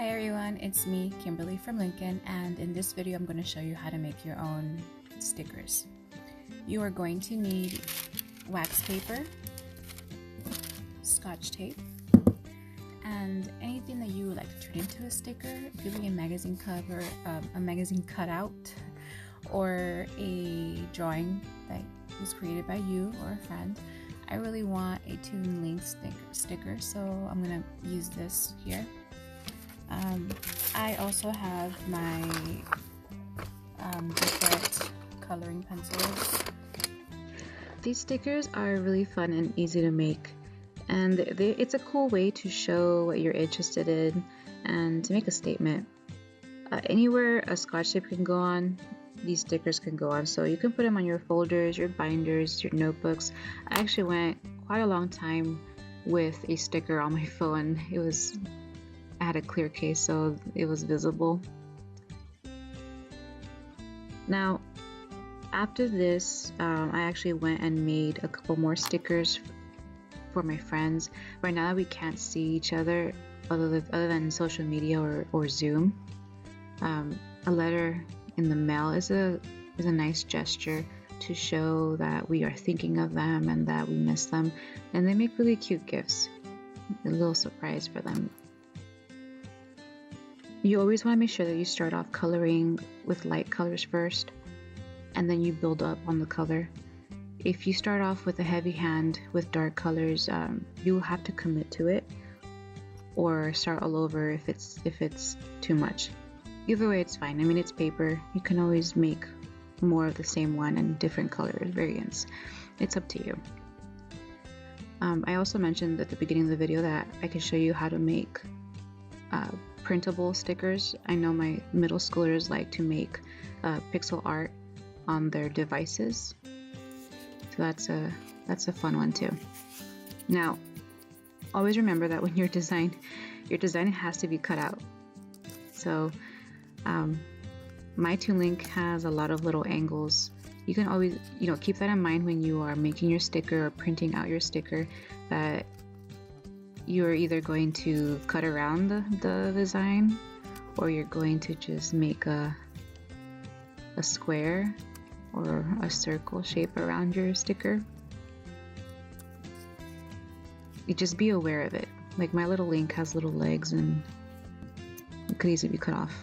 Hi everyone, it's me, Kimberly from Lincoln, and in this video I'm going to show you how to make your own stickers. You are going to need wax paper, scotch tape, and anything that you would like to turn into a sticker. If you're doing a magazine cover, a magazine cutout, or a drawing that was created by you or a friend. I really want a Toon Link sticker, so I'm going to use this here. I also have my different coloring pencils. These stickers are really fun and easy to make, and it's a cool way to show what you're interested in and to make a statement. Anywhere a scotch tape can go on, these stickers can go on, so you can put them on your folders, your binders, your notebooks. I actually went quite a long time with a sticker on my phone. I had a clear case, so it was visible. Now, after this, I actually went and made a couple more stickers for my friends. Right now we can't see each other other than social media or Zoom. A letter in the mail is a nice gesture to show that we are thinking of them and that we miss them, and they make really cute gifts. A little surprise for them. You always want to make sure that you start off coloring with light colors first, and then you build up on the color. If you start off with a heavy hand with dark colors, you'll have to commit to it or start all over if it's too much. Either way, it's fine. I mean, it's paper. You can always make more of the same one and different color variants. It's up to you. I also mentioned at the beginning of the video that I can show you how to make printable stickers. I know my middle schoolers like to make pixel art on their devices, so that's a fun one too. Now, always remember that when your design has to be cut out. So my Toon Link has a lot of little angles. You can always, keep that in mind when you are making your sticker or printing out your sticker, that you're either going to cut around the design, or you're going to just make a square or a circle shape around your sticker. You just be aware of it. Like my little link has little legs and it could easily be cut off.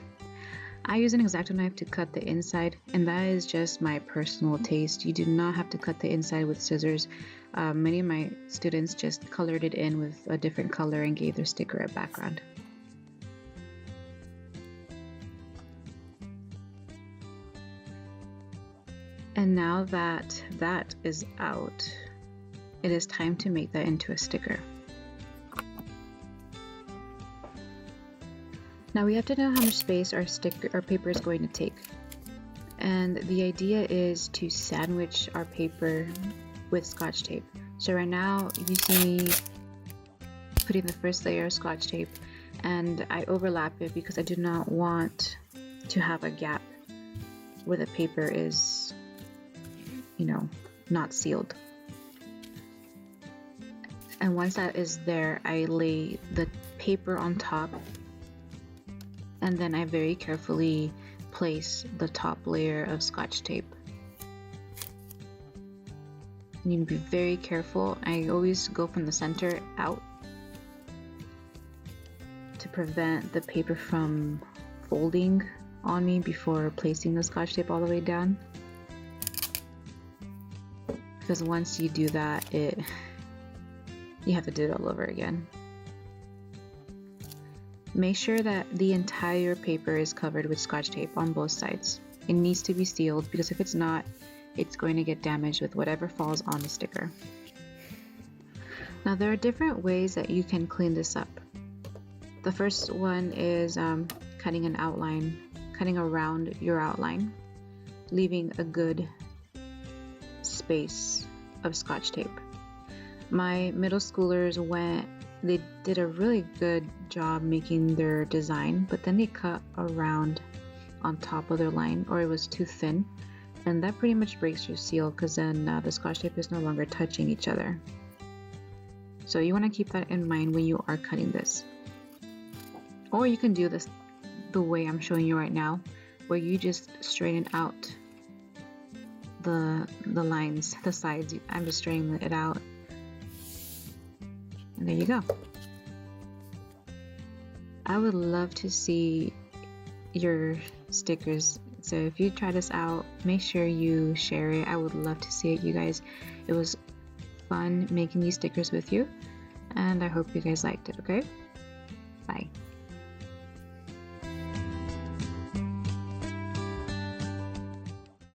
I use an X-Acto knife to cut the inside, and that is just my personal taste. You do not have to cut the inside with scissors. Many of my students just colored it in with a different color and gave their sticker a background. And now that that is out, it is time to make that into a sticker. Now we have to know how much space our paper is going to take. And the idea is to sandwich our paper with scotch tape. So right now you see me putting the first layer of scotch tape, and I overlap it because I do not want to have a gap where the paper is, not sealed. And once that is there, I lay the paper on top, and then I very carefully place the top layer of scotch tape. You need to be very careful. I always go from the center out to prevent the paper from folding on me before placing the scotch tape all the way down. Because once you do that, you have to do it all over again. Make sure that the entire paper is covered with scotch tape on both sides. It needs to be sealed, because if it's not, it's going to get damaged with whatever falls on the sticker. Now there are different ways that you can clean this up. The first one is cutting an outline, cutting around your outline, leaving a good space of scotch tape. My middle schoolers they did a really good job making their design, but then they cut around on top of their line, or it was too thin, and that pretty much breaks your seal, because then the scotch tape is no longer touching each other. So you want to keep that in mind when you are cutting this. Or you can do this the way I'm showing you right now, where you just straighten out the lines, the sides. I'm just straightening it out. And there you go. I would love to see your stickers. So if you try this out, make sure you share it. I would love to see it, you guys. It was fun making these stickers with you, and I hope you guys liked it. Okay, bye.